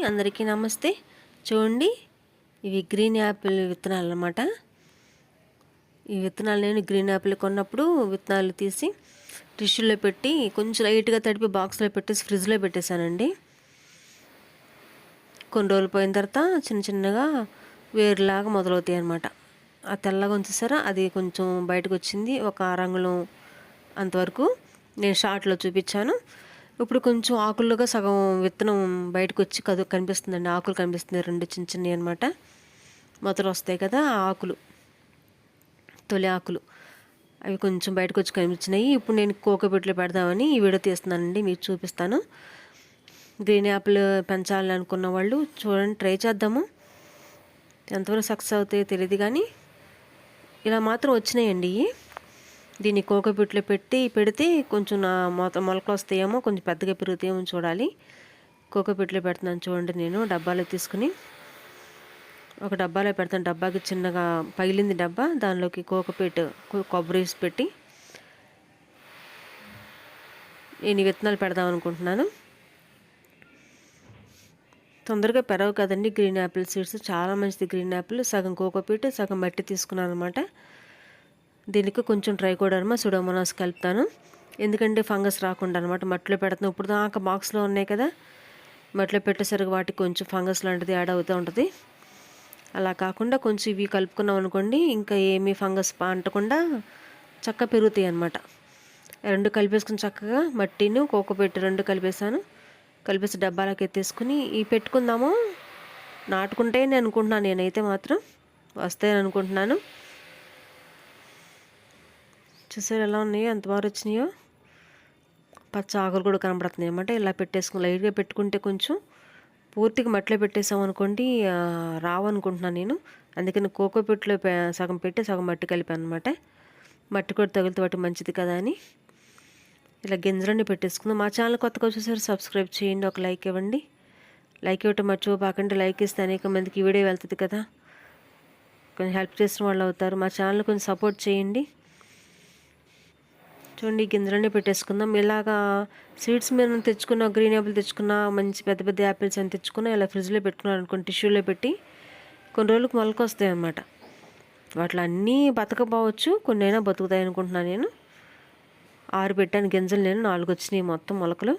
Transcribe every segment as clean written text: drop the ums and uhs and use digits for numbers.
అందరికీ నమస్తే. చూడండి, ఇవి గ్రీన్ యాపిల్ విత్తనాలు అన్నమాట. ఈ విత్తనాలు నేను గ్రీన్ యాపిల్ కొన్నప్పుడు విత్తనాలు తీసి టిష్యూలో పెట్టి కొంచెం లైట్గా తడిపి బాక్స్లో పెట్టేసి ఫ్రిడ్జ్లో పెట్టేశానండి. కొన్ని రోజులు పోయిన తర్వాత చిన్న చిన్నగా వేరులాగా మొదలవుతాయి అన్నమాట. ఆ తెల్లగా ఉంచేసారా, అది కొంచెం బయటకు వచ్చింది. ఒక రంగులో అంతవరకు నేను షార్ట్లో చూపించాను. ఇప్పుడు కొంచెం ఆకులుగా సగం విత్తనం బయటకు వచ్చి కనిపిస్తుందండి. ఆకులు కనిపిస్తుంది, 2 చిన్న చిన్నవి అనమాట. మొదలు వస్తాయి కదా ఆ ఆకులు, తొలి ఆకులు, అవి కొంచెం బయటకు వచ్చి కనిపించినాయి. ఇప్పుడు నేను కోకోపీట్లో పెడదామని ఈ వీడియో తీస్తున్నానండి, మీకు చూపిస్తాను. గ్రీన్ యాపిల్ పెంచాలని అనుకున్న వాళ్ళు చూడండి, ట్రై చేద్దాము. ఎంతవరకు సక్సెస్ అవుతాయో తెలియదు కానీ ఇలా మాత్రం వచ్చినాయండి. దీన్ని కోకోపీట్లో పెడితే కొంచెం మొలకలు వస్తాయేమో, కొంచెం పెద్దగా పెరుగుతాయేమో చూడాలి. కోకోపీట్లో పెడుతున్నాను చూడండి. నేను డబ్బాలో తీసుకుని ఒక డబ్బాలో పెడతాను. డబ్బాకి చిన్నగా పగిలింది డబ్బా, దానిలోకి కోకోపీట్ కొబ్బరి వేసి పెట్టి నేను విత్తనాలు పెడదాం అనుకుంటున్నాను. తొందరగా పెరగవు కదండి గ్రీన్ యాపిల్ సీడ్స్, చాలా మంచిది గ్రీన్ యాపిల్. సగం కోకోపీట్, సగం మట్టి తీసుకున్నాను అనమాట. దీనికి కొంచెం ట్రైకోడర్మా, సుడోమోనాస్ కలుపుతాను, ఎందుకంటే ఫంగస్ రాకుండా అనమాట. మట్టిలో పెడుతున్నాం, ఇప్పుడు దాకా బాక్స్లో ఉన్నాయి కదా, మట్టిలో పెట్టేసరికి వాటికి కొంచెం ఫంగస్ లాంటిది యాడ్ అవుతూ ఉంటుంది. అలా కాకుండా కొంచెం ఇవి కలుపుకున్నాం అనుకోండి, ఇంకా ఏమీ ఫంగస్ అంటకుండా చక్కగా పెరుగుతాయి అన్నమాట. 2 కలిపేసుకుని చక్కగా మట్టిను కోకోపీట్ 2 కలిపేసాను. కలిపేసి డబ్బాలకు ఎత్తేసుకుని ఇవి పెట్టుకుందాము. నాటుకుంటేనే అనుకుంటున్నాను, నేనైతే మాత్రం వస్తాయని అనుకుంటున్నాను. చూసారు ఎలా ఉన్నాయో, ఎంత బాగా వచ్చినాయో. పచ్చ ఆకులు కూడా కనబడుతున్నాయి అన్నమాట. ఇలా పెట్టేసుకుని లైట్గా పెట్టుకుంటే కొంచెం పూర్తిగా మట్టిలో పెట్టేసాం అనుకోండి రావనుకుంటున్నాను నేను. అందుకని కోకోపీట్లో సగం పెట్టి సగం మట్టి కలిపాను అనమాట. మట్టి కూడా తగిలితే వాటి మంచిది కదా అని ఇలా గింజలన్నీ పెట్టేసుకుందాం. మా ఛానల్ కొత్తగా చూసారు, సబ్స్క్రైబ్ చేయండి, ఒక లైక్ ఇవ్వండి. లైక్ ఇవ్వటం మర్చిపోకండి. లైక్ ఇస్తే అనేక మందికి ఈ వీడియో వెళ్తుంది కదా, కొంచెం హెల్ప్ చేసిన వాళ్ళు అవుతారు. మా ఛానల్ కొంచెం సపోర్ట్ చేయండి. చూడండి, గింజలన్నీ పెట్టేసుకుందాం. ఇలాగా సీడ్స్ మీద తెచ్చుకున్న గ్రీన్ యాపిల్ తెచ్చుకున్న, మంచి పెద్ద పెద్ద యాపిల్స్ అని తెచ్చుకున్న ఇలా ఫ్రిడ్జ్లో పెట్టుకున్నాను అనుకోండి, టిష్యూలో పెట్టి కొన్ని రోజులకు మొలక వస్తాయి అన్నమాట. వాటిలో అన్నీ బతకపోవచ్చు, కొన్ని అయినా బతుకుతాయి అనుకుంటున్నాను నేను. 6 పెట్టాను గింజలు, నేను 4 వచ్చినాయి మొత్తం మొలకలు.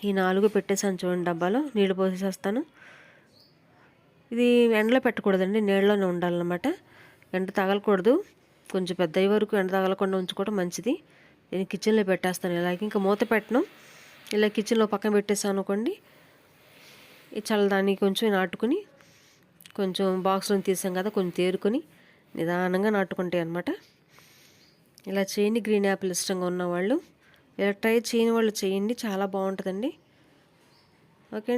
ఈ 4 పెట్టేసాను చూడండి డబ్బాలో. నీళ్ళు పోసేసేస్తాను. ఇది ఎండలో పెట్టకూడదండి, నీళ్ళలోనే ఉండాలన్నమాట. ఎండ తగలకూడదు. కొంచెం పెద్ద అయ్యే వరకు ఎండ తగలకుండా ఉంచుకోవడం మంచిది. నేను కిచెన్లో పెట్టేస్తాను ఇలాగ. ఇంకా మూత పెట్టను, ఇలా కిచెన్లో పక్కన పెట్టేసాను అనుకోండి. ఈ చల్లదాన్ని కొంచెం నాటుకుని, కొంచెం బాక్స్లో తీసాం కదా, కొంచెం తేరుకొని నిదానంగా నాటుకుంటాయి అన్నమాట. ఇలా చేయండి. గ్రీన్ యాపిల్ ఇష్టంగా ఉన్నవాళ్ళు ఇలా ట్రై చేయని వాళ్ళు చేయండి, చాలా బాగుంటుందండి. ఓకే.